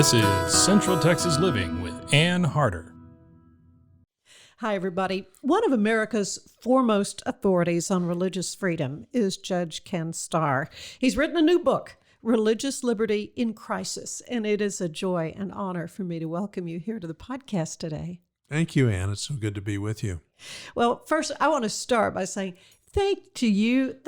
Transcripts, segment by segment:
This is Central Texas Living with Ann Harder. Hi, everybody. One of America's foremost authorities on religious freedom is Judge Ken Starr. He's written a new book, Religious Liberty in Crisis, and it is a joy and honor for me to welcome you here to the podcast today. Thank you, Ann. It's so good to be with you. Well, first, I want to start by saying thank you,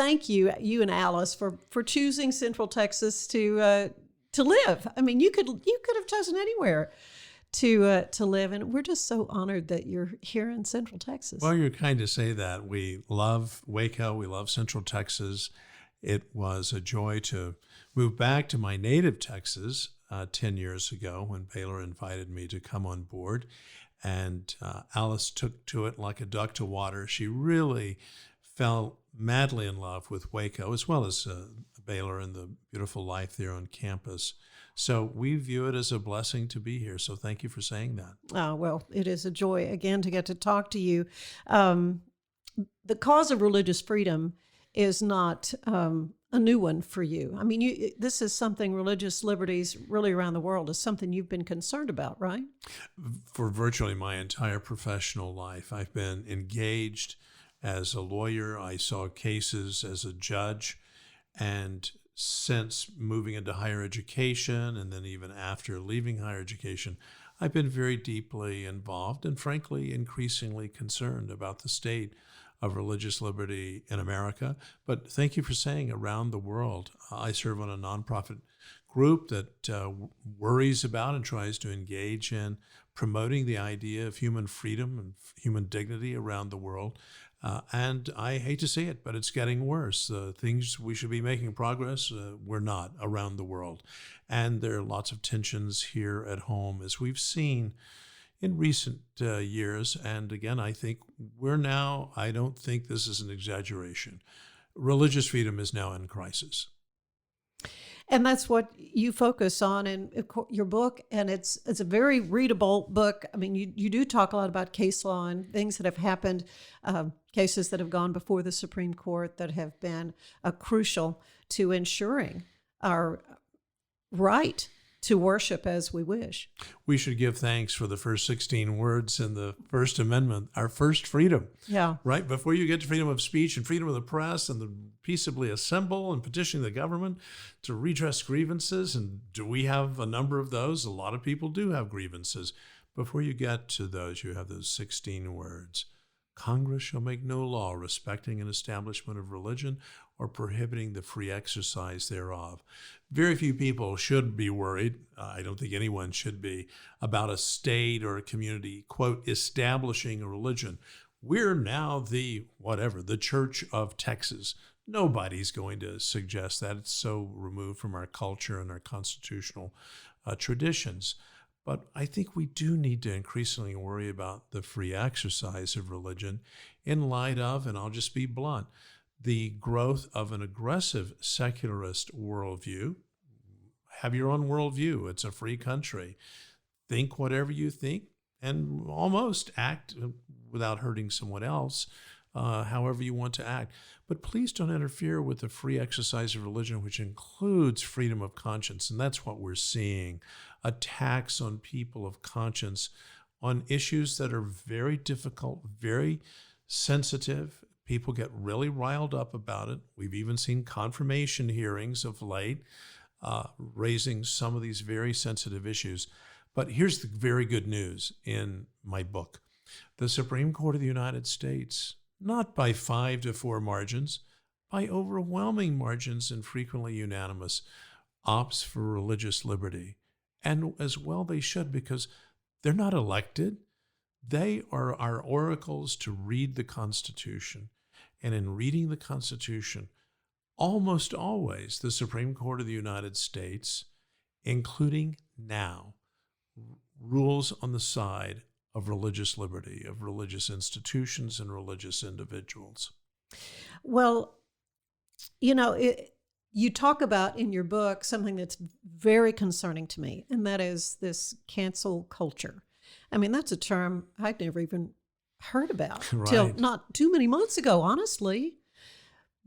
you and Alice, for choosing Central Texas to live. I mean, you could have chosen anywhere to live, and we're just so honored that you're here in Central Texas. Well, you're kind to say that. We love Waco. We love Central Texas. It was a joy to move back to my native Texas 10 years ago when Baylor invited me to come on board. And Alice took to it like a duck to water. She really fell madly in love with Waco, as well as Baylor and the beautiful life there on campus. So we view it as a blessing to be here. So thank you for saying that. Oh, well, it is a joy, again, to get to talk to you. The cause of religious freedom is not a new one for you. I mean, this is something, religious liberties really around the world, is something you've been concerned about, right? For virtually my entire professional life, I've been engaged as a lawyer. I saw cases as a judge. And since moving into higher education, and then even after leaving higher education, I've been very deeply involved and frankly increasingly concerned about the state of religious liberty in America. But thank you for saying around the world. I serve on a nonprofit group that worries about and tries to engage in promoting the idea of human freedom and human dignity around the world. And I hate to say it, but it's getting worse. Things we should be making progress, we're not around the world. And there are lots of tensions here at home, as we've seen in recent years. And again, I think I don't think this is an exaggeration. Religious freedom is now in crisis. And that's what you focus on in your book, and it's a very readable book. I mean, you do talk a lot about case law and things that have happened, cases that have gone before the Supreme Court that have been crucial to ensuring our right to worship as we wish. We should give thanks for the first 16 words in the First Amendment, our first freedom. Yeah. Right? Before you get to freedom of speech and freedom of the press and the peaceably assemble and petitioning the government to redress grievances. And do we have a number of those? A lot of people do have grievances. Before you get to those, you have those 16 words. Congress shall make no law respecting an establishment of religion or prohibiting the free exercise thereof. Very few people should be worried, I don't think anyone should be, about a state or a community, quote, establishing a religion. We're now the Church of Texas. Nobody's going to suggest that. It's so removed from our culture and our constitutional traditions. But I think we do need to increasingly worry about the free exercise of religion in light of, and I'll just be blunt, the growth of an aggressive secularist worldview. Have your own worldview. It's a free country. Think whatever you think and almost act without hurting someone else, however you want to act. But please don't interfere with the free exercise of religion, which includes freedom of conscience. And that's what we're seeing. Attacks on people of conscience on issues that are very difficult, very sensitive. People get really riled up about it. We've even seen confirmation hearings of late raising some of these very sensitive issues. But here's the very good news in my book. The Supreme Court of the United States, not by 5-4 margins, by overwhelming margins and frequently unanimous, opts for religious liberty. And as well they should, because they're not elected. They are our oracles to read the Constitution. And in reading the Constitution, almost always the Supreme Court of the United States, including now, rules on the side of religious liberty, of religious institutions and religious individuals. Well, you talk about in your book something that's very concerning to me, and that is this cancel culture. I mean, that's a term I'd never even heard about till not too many months ago, honestly.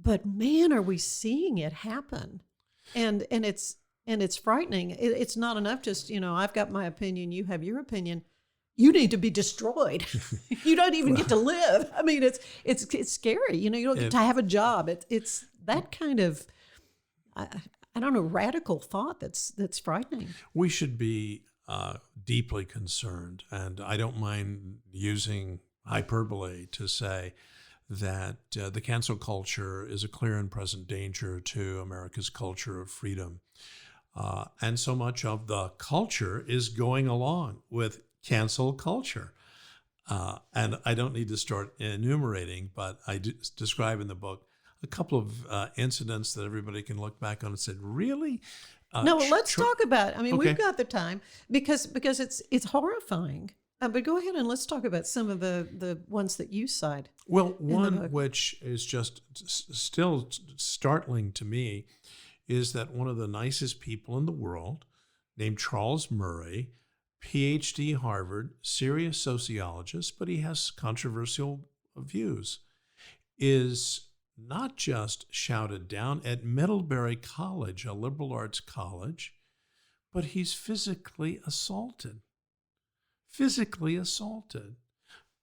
But man, are we seeing it happen. And it's And it's frightening. It's not enough just, I've got my opinion, you have your opinion. You need to be destroyed. You don't even get to live. I mean, it's scary. You don't get to have a job. It's that kind of, I don't know, radical thought that's frightening. We should be deeply concerned, and I don't mind using hyperbole to say that the cancel culture is a clear and present danger to America's culture of freedom. And so much of the culture is going along with cancel culture. And I don't need to start enumerating, but I describe in the book a couple of incidents that everybody can look back on and say, really? No, let's talk about it. I mean, Okay. We've got the time because it's horrifying. But go ahead and let's talk about some of the ones that you cite. Well, one which is just still startling to me is that one of the nicest people in the world, named Charles Murray, PhD, Harvard, serious sociologist, but he has controversial views, is not just shouted down at Middlebury College, a liberal arts college, but he's physically assaulted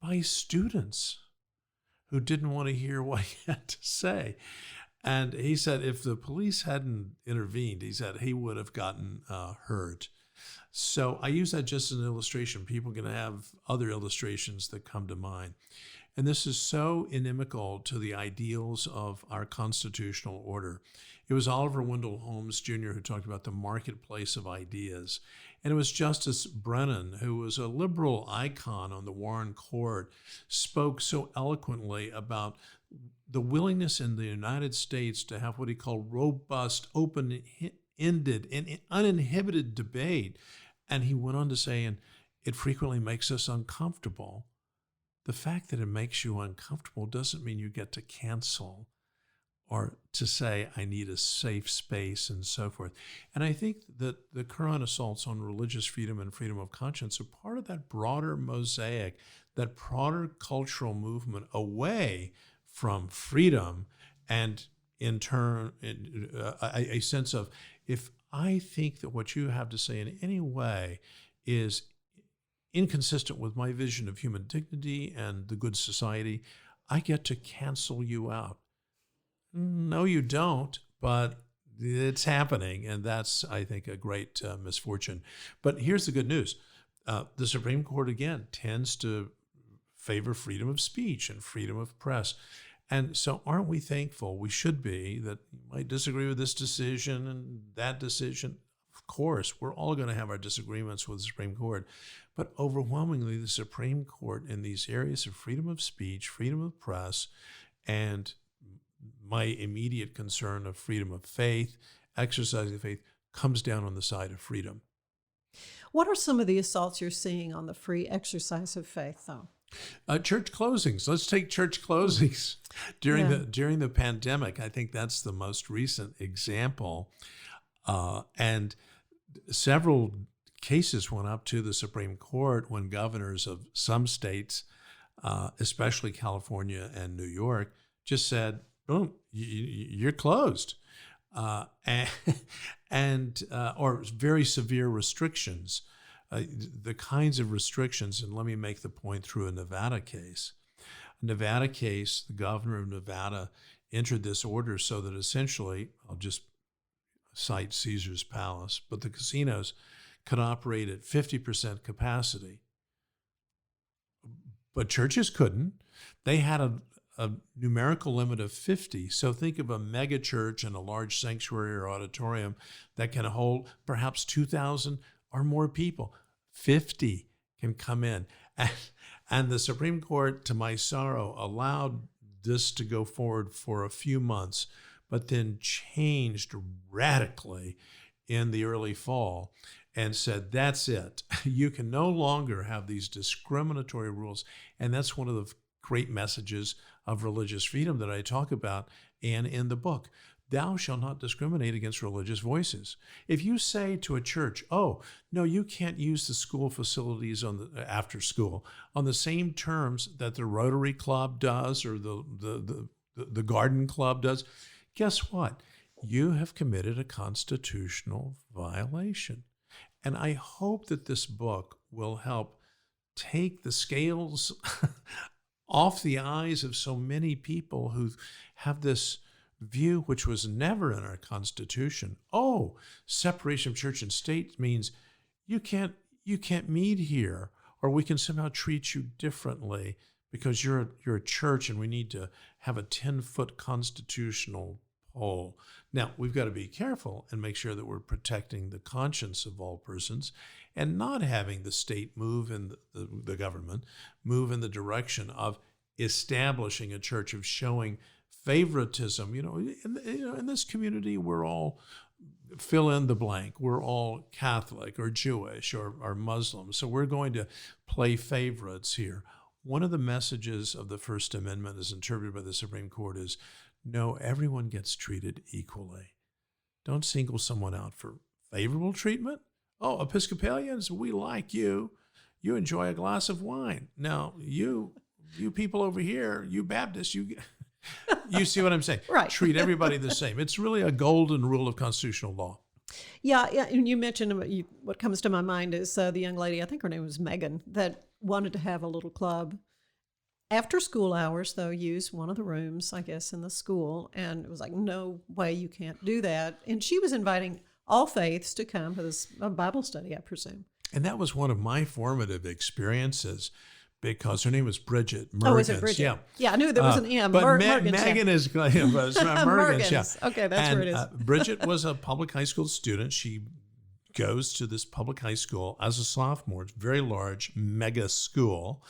by students who didn't want to hear what he had to say. And he said if the police hadn't intervened, he said he would have gotten hurt. So I use that just as an illustration. People can have other illustrations that come to mind. And this is so inimical to the ideals of our constitutional order. It was Oliver Wendell Holmes Jr. who talked about the marketplace of ideas. And it was Justice Brennan, who was a liberal icon on the Warren Court, spoke so eloquently about the willingness in the United States to have what he called robust, open-ended, and uninhibited debate. And he went on to say, and it frequently makes us uncomfortable. The fact that it makes you uncomfortable doesn't mean you get to cancel or to say, I need a safe space and so forth. And I think that the current assaults on religious freedom and freedom of conscience are part of that broader mosaic, that broader cultural movement away from freedom and in turn a sense of, if I think that what you have to say in any way is inconsistent with my vision of human dignity and the good society, I get to cancel you out. No, you don't, but it's happening, and that's, I think, a great misfortune. But here's the good news. The Supreme Court, again, tends to favor freedom of speech and freedom of press. And so aren't we thankful, we should be, that you might disagree with this decision and that decision. Of course, we're all going to have our disagreements with the Supreme Court. But overwhelmingly, the Supreme Court in these areas of freedom of speech, freedom of press, and my immediate concern of freedom of faith, exercise of faith, comes down on the side of freedom. What are some of the assaults you're seeing on the free exercise of faith, though? Church closings. Let's take church closings during the pandemic. I think that's the most recent example, and several cases went up to the Supreme Court when governors of some states, especially California and New York, just said, "Boom, you're closed," and or very severe restrictions. The kinds of restrictions, and let me make the point through a Nevada case. A Nevada case, the governor of Nevada entered this order so that essentially, I'll just cite Caesar's Palace, but the casinos could operate at 50% capacity. But churches couldn't. They had a numerical limit of 50. So think of a mega church and a large sanctuary or auditorium that can hold perhaps 2,000 or more people. 50 can come in. And the Supreme Court, to my sorrow, allowed this to go forward for a few months, but then changed radically in the early fall and said, that's it. You can no longer have these discriminatory rules. And that's one of the great messages of religious freedom that I talk about and in the book. Thou shalt not discriminate against religious voices. If you say to a church, oh, no, you can't use the school facilities after school on the same terms that the Rotary Club does or the garden club does, guess what? you have committed a constitutional violation. And I hope that this book will help take the scales off the eyes of so many people who have this view, which was never in our Constitution. Oh, separation of church and state means you can't meet here, or we can somehow treat you differently because you're a church and we need to have a 10-foot constitutional pole. Now, we've got to be careful and make sure that we're protecting the conscience of all persons and not having the state move in the government move in the direction of establishing a church, of showing favoritism. In this community, we're all fill in the blank. We're all Catholic or Jewish or Muslim, so we're going to play favorites here. One of the messages of the First Amendment, as interpreted by the Supreme Court, is no, everyone gets treated equally. Don't single someone out for favorable treatment. Oh, Episcopalians, we like you. You enjoy a glass of wine. Now, you people over here, you Baptists, you see what I'm saying? Right. Treat everybody the same. It's really a golden rule of constitutional law. Yeah. And you mentioned what comes to my mind is the young lady, I think her name was Megan, that wanted to have a little club. After school hours, though, use one of the rooms, I guess, in the school. And it was like, no way, you can't do that. And she was inviting all faiths to come to this Bible study, I presume. And that was one of my formative experiences, because her name was Bridget Mergens. Oh, was it Bridget? Yeah, I knew there was an M. But Mergens, Megan is Mergens. Mergens. Yeah. Okay, that's where it is. Bridget was a public high school student. She goes to this public high school as a sophomore. It's a very large, mega school.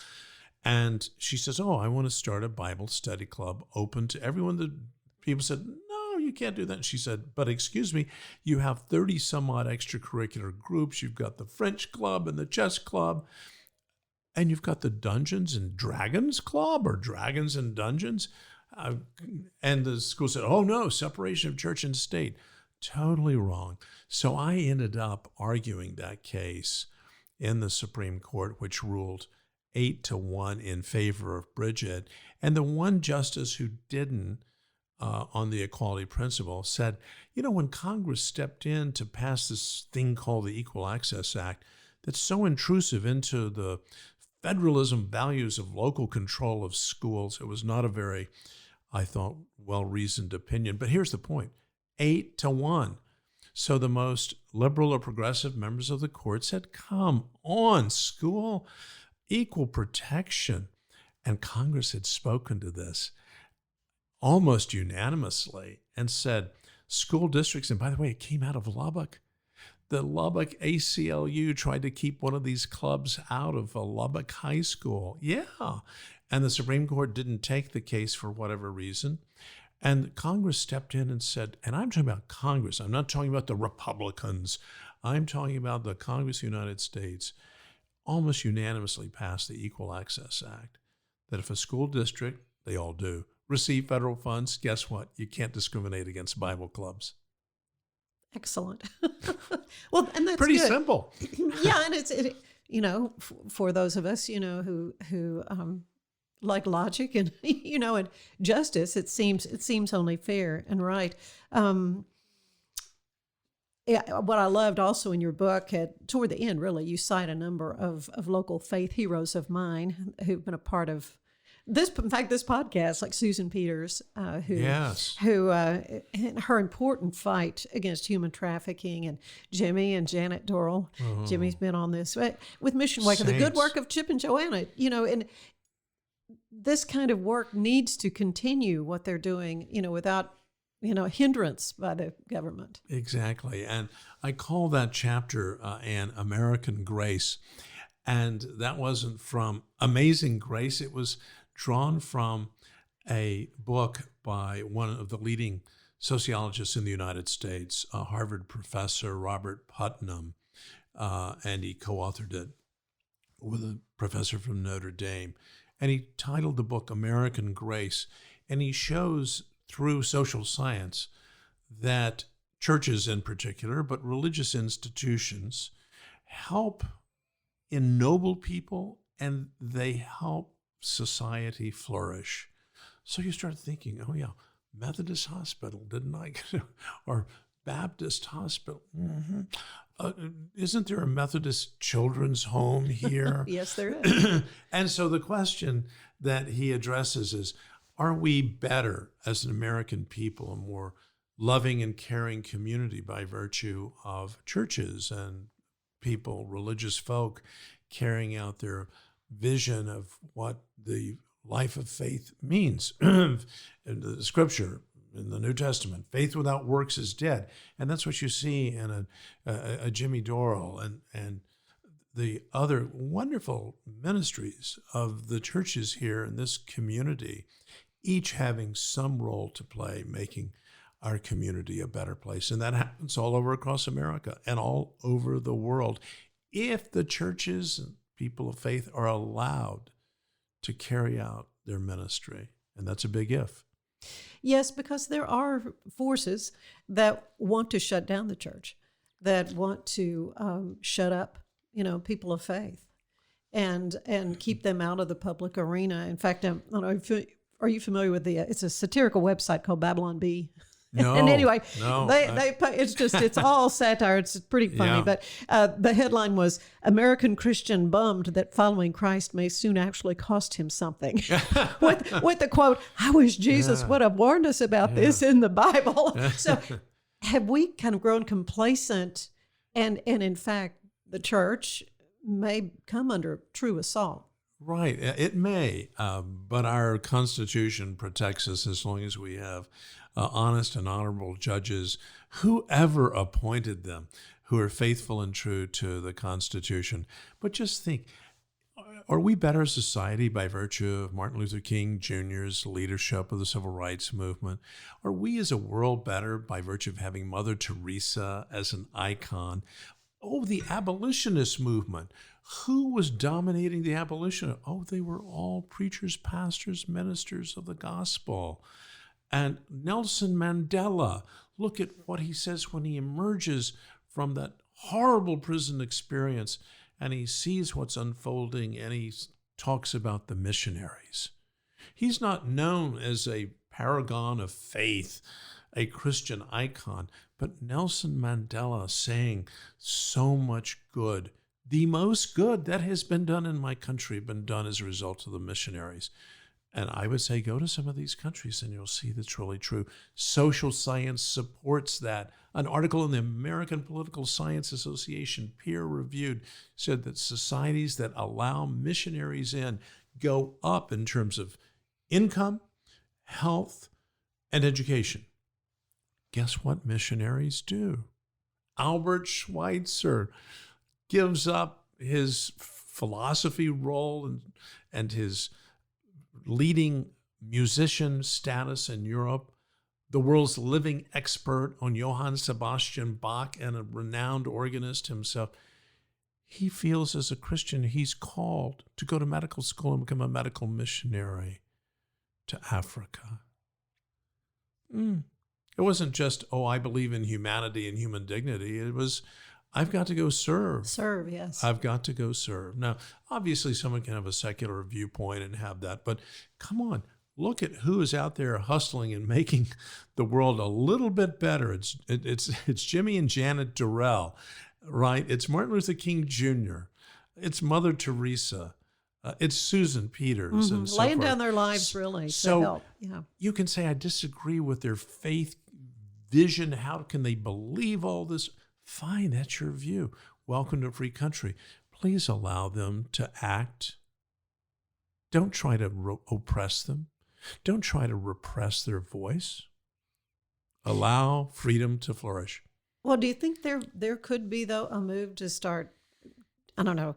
And she says, oh, I want to start a Bible study club open to everyone. The people said, no, you can't do that. And she said, but excuse me, you have 30 some odd extracurricular groups. You've got the French club and the chess club. And you've got the Dungeons and Dragons Club, or Dragons and Dungeons. And the school said, oh, no, separation of church and state. Totally wrong. So I ended up arguing that case in the Supreme Court, which ruled 8-1 in favor of Bridget. And the one justice who didn't, on the equality principle, said, when Congress stepped in to pass this thing called the Equal Access Act, that's so intrusive into the federalism values of local control of schools, it was not a very, I thought, well-reasoned opinion. But here's the point, 8-1. So the most liberal or progressive members of the court said, come on, school, equal protection. And Congress had spoken to this almost unanimously and said, school districts, and by the way, it came out of Lubbock. The Lubbock ACLU tried to keep one of these clubs out of a Lubbock high school. Yeah. And the Supreme Court didn't take the case for whatever reason. And Congress stepped in and said, and I'm talking about Congress, I'm not talking about the Republicans, I'm talking about the Congress of the United States, almost unanimously passed the Equal Access Act, that if a school district, they all do, receive federal funds, guess what? You can't discriminate against Bible clubs. Excellent. Well, and that's pretty good. Simple. Yeah, and it's for those of us who like logic and and justice, it seems only fair and right. Yeah, what I loved also in your book, toward the end, really, you cite a number of local faith heroes of mine who've been a part of this. In fact, this podcast, like Susan Peters, who her important fight against human trafficking, and Jimmy and Janet Dorrell. Oh. Jimmy's been on this with Mission Waker, the good work of Chip and Joanna. And this kind of work needs to continue what they're doing, without hindrance by the government. Exactly. And I call that chapter an American Grace. And that wasn't from Amazing Grace. It was drawn from a book by one of the leading sociologists in the United States, a Harvard professor, Robert Putnam, and he co-authored it with a professor from Notre Dame. And he titled the book American Grace. And he shows through social science that churches in particular, but religious institutions, help ennoble people and they help society flourish. So you start thinking, oh yeah, Methodist Hospital, didn't I? Or Baptist Hospital. Mm-hmm. Isn't there a Methodist children's home here? Yes, there is. And so the question that he addresses is, are we better as an American people, a more loving and caring community by virtue of churches and people, religious folk, carrying out their vision of what the life of faith means? In the scripture, in the New Testament, faith without works is dead. And that's what you see in a Jimmy Dorrell and the other wonderful ministries of the churches here in this community, each having some role to play, making our community a better place. And that happens all over across America and all over the world. If the churches and people of faith are allowed to carry out their ministry, and that's a big if. Yes, because there are forces that want to shut down the church, that want to shut up, people of faith, and keep them out of the public arena. In fact, I don't know, are you familiar with it's a satirical website called Babylon Bee? No, and anyway, no, it's all satire. It's pretty funny. Yeah. But the headline was, "American Christian bummed that following Christ may soon actually cost him something," with the quote, "I wish Jesus would have warned us about this in the Bible." So, have we kind of grown complacent, and in fact, the church may come under true assault? Right, it may, but our Constitution protects us as long as we have honest and honorable judges, whoever appointed them, who are faithful and true to the Constitution. But just think, are we better society by virtue of Martin Luther King Jr.'s leadership of the Civil Rights Movement? Are we as a world better by virtue of having Mother Teresa as an icon? Oh, the abolitionist movement. Who was dominating the abolition? Oh, they were all preachers, pastors, ministers of the gospel. And Nelson Mandela, look at what he says when he emerges from that horrible prison experience and he sees what's unfolding and he talks about the missionaries. He's not known as a paragon of faith, a Christian icon, but Nelson Mandela saying so much good, the most good that has been done in my country, been done as a result of the missionaries. And I would say go to some of these countries and you'll see that's really true. Social science supports that. An article in the American Political Science Association, peer-reviewed, said that societies that allow missionaries in go up in terms of income, health, and education. Guess what missionaries do? Albert Schweitzer gives up his philosophy role and his leading musician status in Europe, the world's living expert on Johann Sebastian Bach and a renowned organist himself. He feels as a Christian he's called to go to medical school and become a medical missionary to Africa. It wasn't just, I believe in humanity and human dignity. It was, I've got to go serve. Serve, yes. I've got to go serve. Now, obviously, someone can have a secular viewpoint and have that, but come on, look at who is out there hustling and making the world a little bit better. It's Jimmy and Janet Durrell, right? It's Martin Luther King Jr. It's Mother Teresa. It's Susan Peters and so laying forth. down their lives really So to help. Yeah. You can say, I disagree with their faith vision. How can they believe all this? Fine, that's your view. Welcome to a free country. Please allow them to act. Don't try to oppress them. Don't try to repress their voice. Allow freedom to flourish. Well, do you think there could be, though, a move to start, I don't know,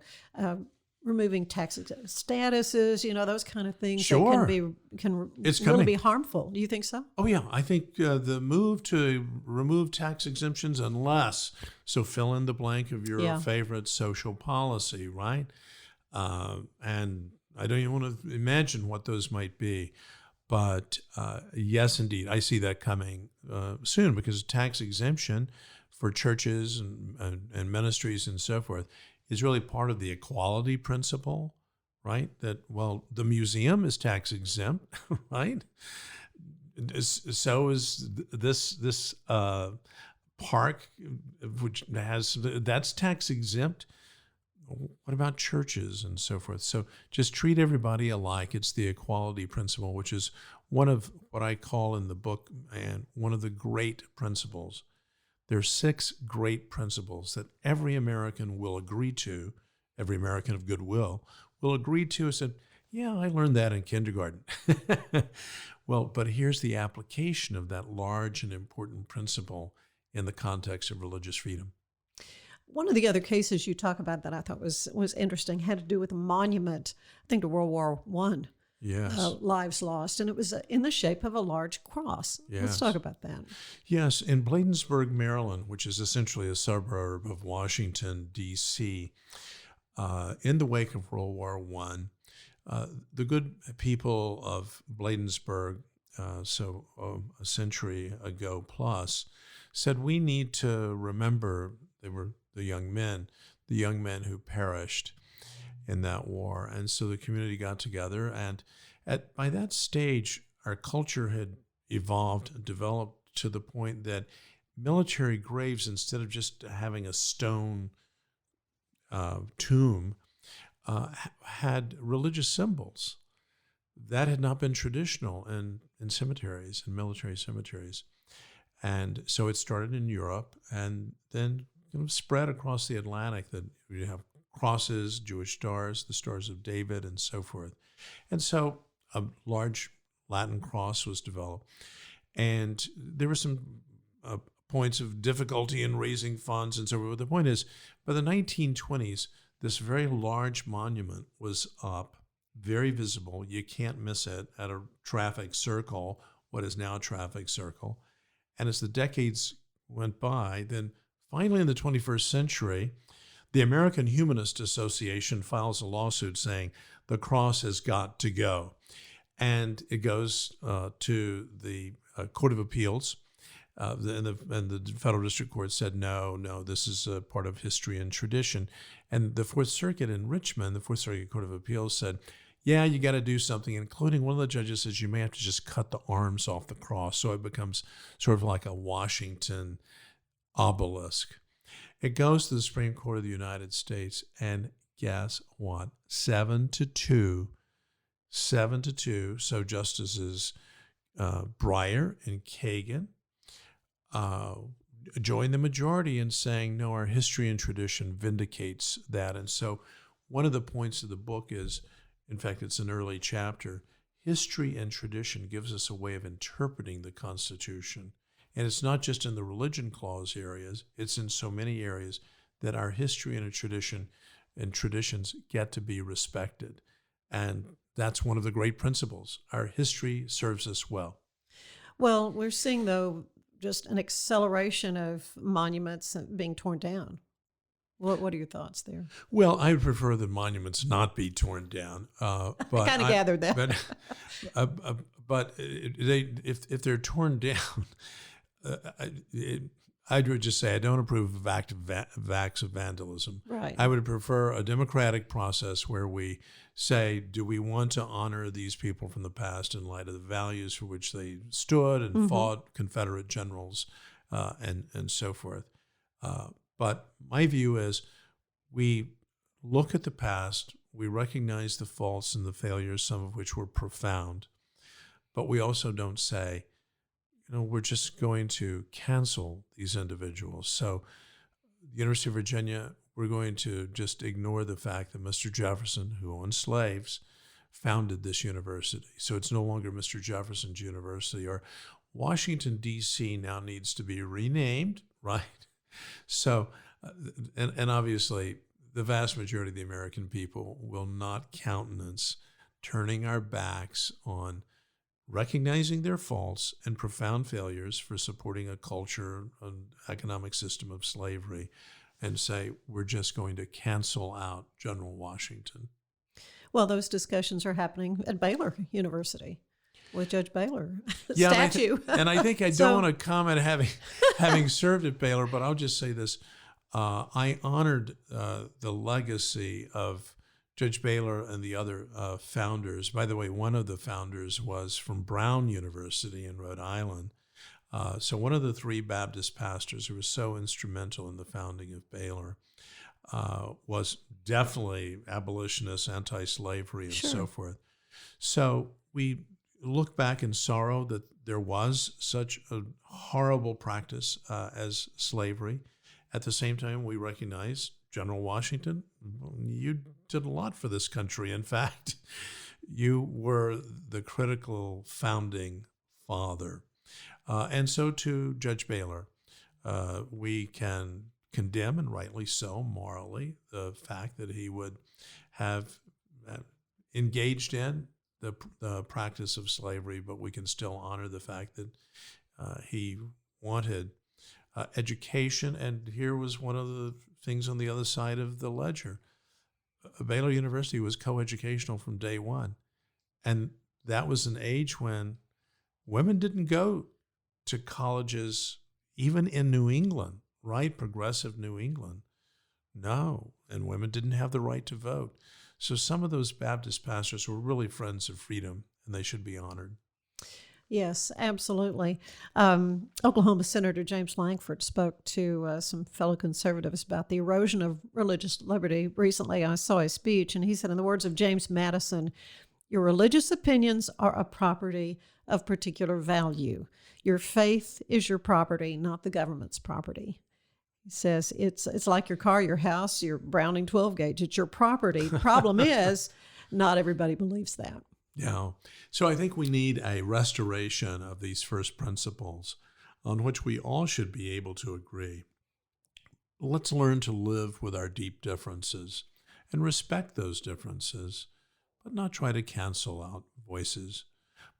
removing tax statuses, those kind of things Sure. that can It's really coming. be harmful? Do you think so? Oh, yeah. I think the move to remove tax exemptions unless, so fill in the blank of your favorite social policy, right? And I don't even want to imagine what those might be. But yes, indeed, I see that coming soon because tax exemption for churches and ministries and so forth is really part of the equality principle, right? That, well, the museum is tax exempt, right? So is this park, which that's tax exempt. What about churches and so forth? So just treat everybody alike. It's the equality principle, which is one of what I call in the book, and one of the great principles. There are 6 great principles that every American will agree to, every American of goodwill will agree to. And said, yeah, I learned that in kindergarten. Well, but here's the application of that large and important principle in the context of religious freedom. One of the other cases you talk about that I thought was interesting had to do with a monument, I think to World War I. Yes. Lives lost, and it was in the shape of a large cross. Yes. Let's talk about that. Yes, in Bladensburg, Maryland, which is essentially a suburb of Washington, D.C., in the wake of World War I, the good people of Bladensburg, a century ago plus, said we need to remember, they were the young men who perished in that war. And so the community got together, and by that stage, our culture had developed to the point that military graves, instead of just having a stone tomb, had religious symbols. That had not been traditional in cemeteries, in military cemeteries. And so it started in Europe and then kind of spread across the Atlantic, that you have crosses, Jewish stars, the Stars of David, and so forth. And so a large Latin cross was developed. And there were some points of difficulty in raising funds and so forth. But the point is, by the 1920s, this very large monument was up, very visible. You can't miss it at a traffic circle, what is now a traffic circle. And as the decades went by, then finally in the 21st century, the American Humanist Association files a lawsuit saying the cross has got to go. And it goes to the Court of Appeals. And the Federal District Court said, no, this is a part of history and tradition. And the Fourth Circuit in Richmond, the Fourth Circuit Court of Appeals said, yeah, you got to do something, including one of the judges says you may have to just cut the arms off the cross so it becomes sort of like a Washington obelisk. It goes to the Supreme Court of the United States, and guess what? 7-2. So Justices Breyer and Kagan joined the majority in saying, no, our history and tradition vindicates that. And so one of the points of the book is, in fact, it's an early chapter, history and tradition gives us a way of interpreting the Constitution. And it's not just in the religion clause areas, it's in so many areas that our history and our tradition and traditions get to be respected. And that's one of the great principles. Our history serves us well. Well, we're seeing, though, just an acceleration of monuments being torn down. What are your thoughts there? Well, I would prefer that monuments not be torn down. But I kind of gathered that. But if they're torn down, I would just say I don't approve of acts of vandalism. Right. I would prefer a democratic process where we say, do we want to honor these people from the past in light of the values for which they stood and fought, Confederate generals, and so forth. But my view is we look at the past, we recognize the faults and the failures, some of which were profound, but we also don't say, we're just going to cancel these individuals. So the University of Virginia, we're going to just ignore the fact that Mr. Jefferson, who owned slaves, founded this university. So it's no longer Mr. Jefferson's University. Or Washington, D.C. now needs to be renamed, right? So, and obviously, the vast majority of the American people will not countenance turning our backs on recognizing their faults and profound failures for supporting a culture, an economic system of slavery, and say, we're just going to cancel out General Washington. Well, those discussions are happening at Baylor University with Judge Baylor Yeah, statue. And I think I don't want to comment having served at Baylor, but I'll just say this. I honored the legacy of Judge Baylor and the other founders. By the way, one of the founders was from Brown University in Rhode Island. So one of the three Baptist pastors who was so instrumental in the founding of Baylor was definitely abolitionist, anti-slavery, and so forth. So we look back in sorrow that there was such a horrible practice as slavery. At the same time, we recognize General Washington, you did a lot for this country. In fact, you were the critical founding father. And so to Judge Baylor, we can condemn, and rightly so, morally, the fact that he would have engaged in the practice of slavery, but we can still honor the fact that he wanted education. And here was one of the things on the other side of the ledger. Baylor University was coeducational from day one. And that was an age when women didn't go to colleges, even in New England, right? Progressive New England. No, and women didn't have the right to vote. So some of those Baptist pastors were really friends of freedom, and they should be honored. Yes, absolutely. Oklahoma Senator James Lankford spoke to some fellow conservatives about the erosion of religious liberty. Recently, I saw his speech, and he said, in the words of James Madison, "Your religious opinions are a property of particular value. Your faith is your property, not the government's property." He says, it's like your car, your house, your Browning 12 gauge. It's your property. The problem is not everybody believes that. Yeah. So I think we need a restoration of these first principles on which we all should be able to agree. Let's learn to live with our deep differences and respect those differences, but not try to cancel out voices,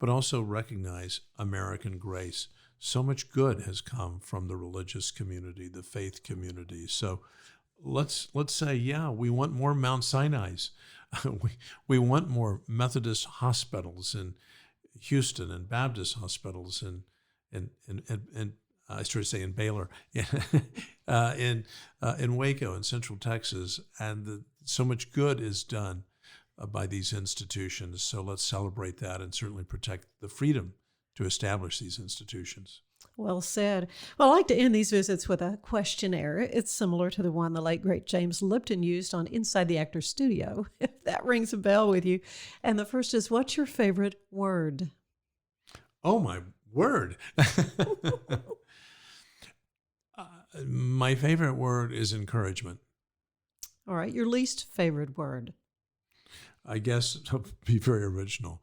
but also recognize American grace. So much good has come from the religious community, the faith community. So let's say, yeah, we want more Mount Sinai's. we want more Methodist hospitals in Houston and Baptist hospitals in I started saying Baylor, in Waco in Central Texas, and so much good is done by these institutions. So let's celebrate that and certainly protect the freedom to establish these institutions. Well said. Well, I like to end these visits with a questionnaire. It's similar to the one the late, great James Lipton used on Inside the Actor's Studio, if that rings a bell with you. And the first is, what's your favorite word? Oh, my word. My favorite word is encouragement. All right. Your least favorite word? I guess, to be very original,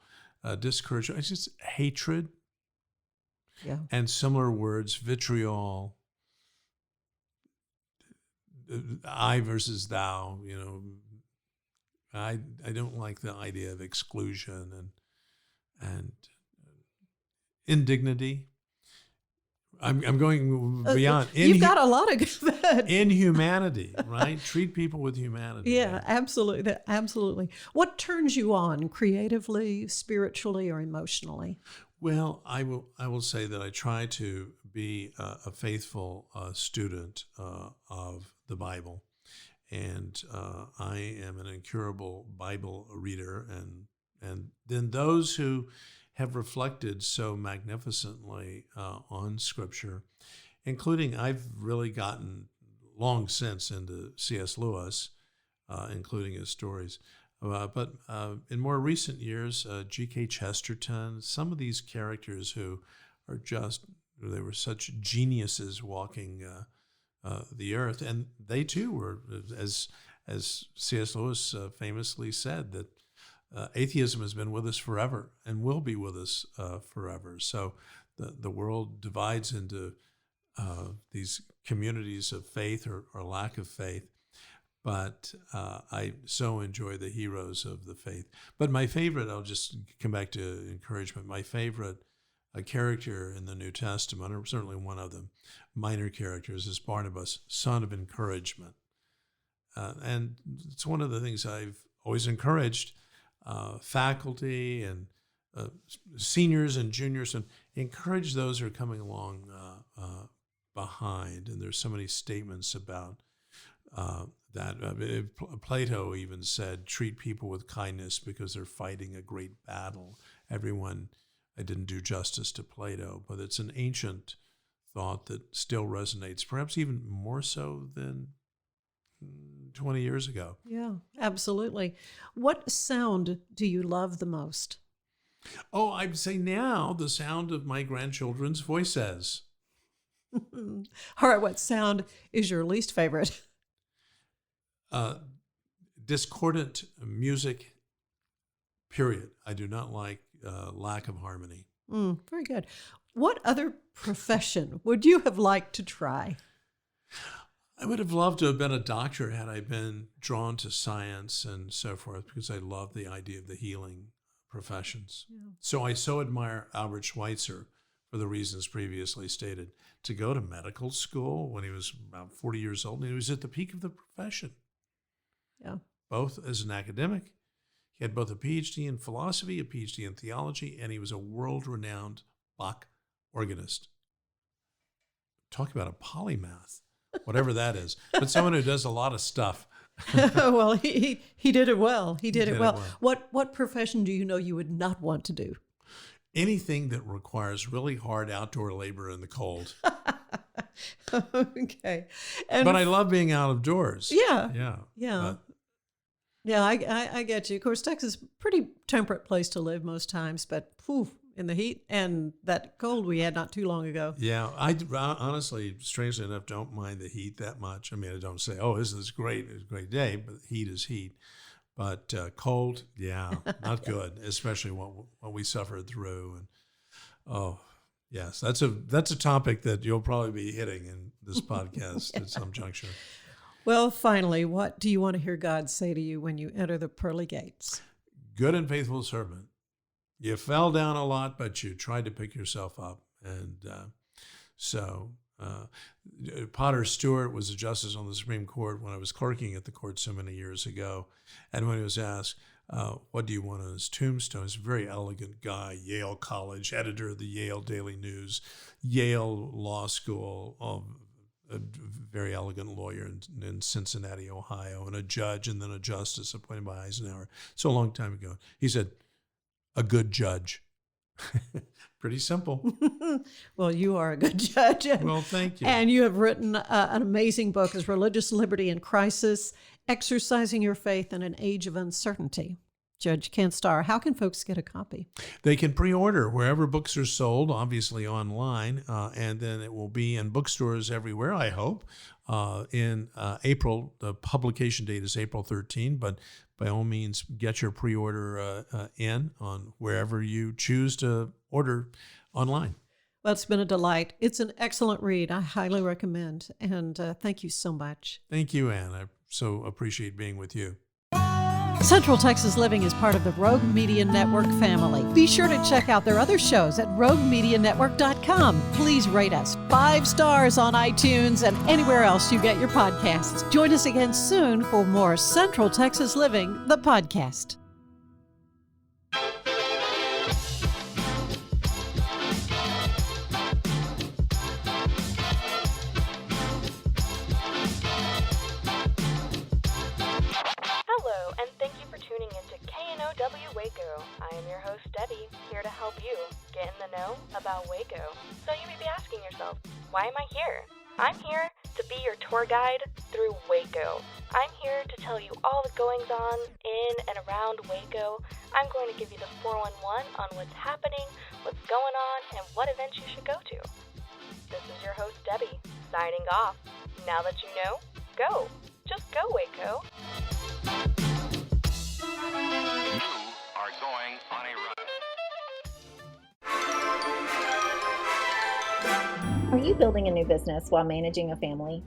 discouragement. It's just hatred. Yeah. And similar words, vitriol, I versus thou, I don't like the idea of exclusion and indignity. I'm going beyond. You've got a lot of good. Inhumanity, right? Treat people with humanity. Yeah, absolutely. Absolutely. What turns you on creatively, spiritually, or emotionally? Well, I will say that I try to be a faithful student of the Bible, and I am an incurable Bible reader, and then those who have reflected so magnificently on Scripture, including I've really gotten long since into C.S. Lewis, including his stories. But in more recent years, G.K. Chesterton, some of these characters who are they were such geniuses walking the earth. And they too were, as C.S. Lewis famously said, that atheism has been with us forever and will be with us forever. So the world divides into these communities of faith or lack of faith. But I so enjoy the heroes of the faith. But my favorite, I'll just come back to encouragement, my favorite character in the New Testament, or certainly one of them, minor characters, is Barnabas, son of encouragement. And it's one of the things I've always encouraged faculty and seniors and juniors, and encourage those who are coming along behind. And there's so many statements about that. Plato even said, treat people with kindness because they're fighting a great battle. Everyone, I didn't do justice to Plato, but it's an ancient thought that still resonates, perhaps even more so than 20 years ago. Yeah, absolutely. What sound do you love the most? Oh, I'd say now the sound of my grandchildren's voices. All right, what sound is your least favorite? Discordant music, period. I do not like lack of harmony. Very good. What other profession would you have liked to try? I would have loved to have been a doctor had I been drawn to science and so forth, because I love the idea of the healing professions. Yeah. So I so admire Albert Schweitzer for the reasons previously stated. To go to medical school when he was about 40 years old, and he was at the peak of the profession. Yeah. Both as an academic, he had both a PhD in philosophy, a PhD in theology, and he was a world-renowned Bach organist. Talk about a polymath, whatever that is. But someone who does a lot of stuff. Well, he did it well. He did it well. What profession do you know you would not want to do? Anything that requires really hard outdoor labor in the cold. Okay. But I love being out of doors. Yeah. Yeah. Yeah. Yeah, I get you. Of course, Texas is a pretty temperate place to live most times, but in the heat and that cold we had not too long ago. Yeah, I honestly, strangely enough, don't mind the heat that much. I mean, I don't say, oh, isn't this great? It's a great day, but heat is heat. But cold, yeah, not good, especially what we suffered through. And oh, yes, that's a topic that you'll probably be hitting in this podcast at some juncture. Well, finally, what do you want to hear God say to you when you enter the pearly gates? Good and faithful servant. You fell down a lot, but you tried to pick yourself up. And Potter Stewart was a justice on the Supreme Court when I was clerking at the court so many years ago. And when he was asked, what do you want on his tombstone? He's a very elegant guy, Yale College, editor of the Yale Daily News, Yale Law School, a very elegant lawyer in Cincinnati, Ohio, and a judge and then a justice appointed by Eisenhower. So a long time ago. He said, a good judge. Pretty simple. Well, you are a good judge. Well, thank you. And you have written an amazing book, is Religious Liberty in Crisis, Exercising Your Faith in an Age of Uncertainty. Judge Ken Starr, how can folks get a copy? They can pre-order wherever books are sold, obviously online, and then it will be in bookstores everywhere, I hope, in April. The publication date is April 13, but by all means, get your pre-order in on wherever you choose to order online. Well, it's been a delight. It's an excellent read. I highly recommend. And thank you so much. Thank you, Ann. I so appreciate being with you. Central Texas Living is part of the Rogue Media Network family. Be sure to check out their other shows at roguemedianetwork.com. Please rate us 5 stars on iTunes and anywhere else you get your podcasts. Join us again soon for more Central Texas Living, the podcast. I am your host, Debbie, here to help you get in the know about Waco. So you may be asking yourself, why am I here? I'm here to be your tour guide through Waco. I'm here to tell you all the goings-on in and around Waco. I'm going to give you the 411 on what's happening, what's going on, and what events you should go to. This is your host, Debbie, signing off. Now that you know, go. Just go, Waco. Are going on a run. Are you building a new business while managing a family?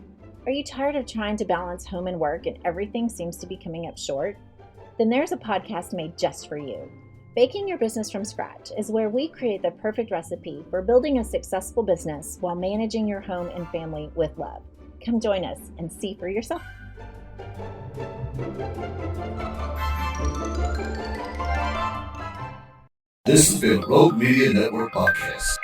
Are you tired of trying to balance home and work and everything seems to be coming up short? Then there's a podcast made just for you. Baking Your Business from Scratch is where we create the perfect recipe for building a successful business while managing your home and family with love. Come join us and see for yourself. This has been Rogue Media Network Podcast.